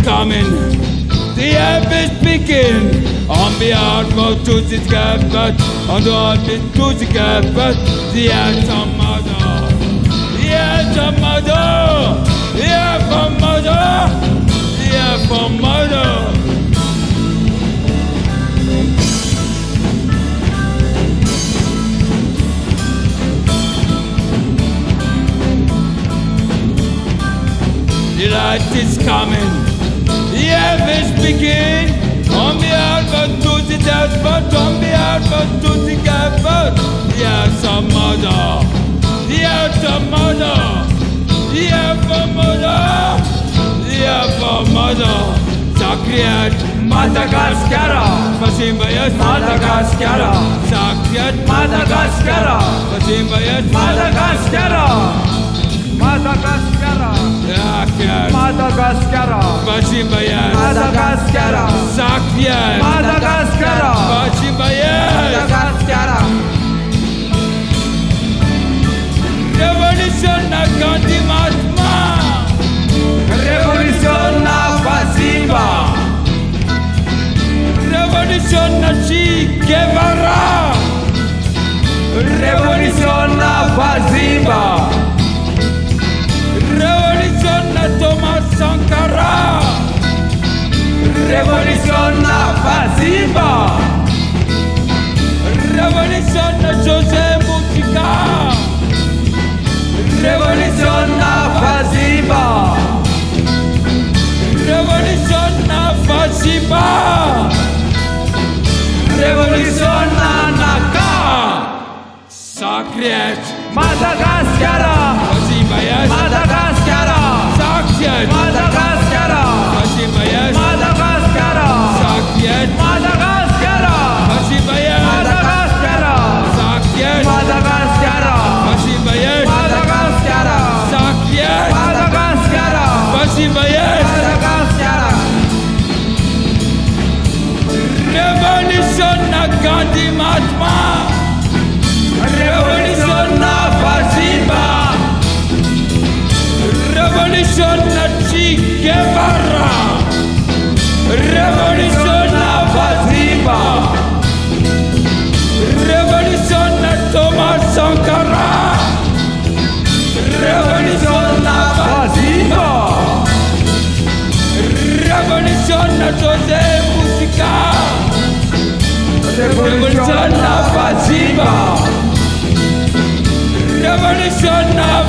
coming, the harvest begin. On behalf of Tutsi Capat, on behalf of Tutsi Capat, the Atom Mother, the Atom Mother, the Atom Mother, the Atom Mother. The light is coming, the harvest begin. On behalf of Tutsi Capat, on behalf of Tutsi Capat, the Atom Mother, the Atom Mother, the Atom Mother, the Atom Mother. Sakriat Madagascar, Pasimbayas Madagascar, Sakriat Madagascar, Pasimbayas Madagascar, Madagascar, Sakriat Madagascar, Pasimbayas Madagascar, Sakriat Madagascar, Pasimbayas Madagascar. Revolution na Gandhi Mahatma, Revolution na Fazimba, Revolution na Che Guevara, Revolution na Fazimba, Revolution na Thomas Sankara, Revolution na Fazimba, Revolution na José Mujica, Revolution na Fazimba, Revolution na Fazimba, Revolution na Naka, Sakriat Madagascar, Pasimbayas Madagascar, Sakriat Madagascar, Pasimbayas Madagascar, Sakriat Madagascar, Pasimbayas Madagascar, Sakriat Madagascar, Pasimbayas Madagascar, Sakriat Madagascar, Pasimbayas Madagascar. Revolution na Gandhi Mahatma, Revolution na Fazimba, Revolution na Che Guevara, Revolution na Fazimba, Revolution na Thomas Sankara, Revolution na Fazimba, Revolution na José Mujica, Revolution na Fazimba, Revolution na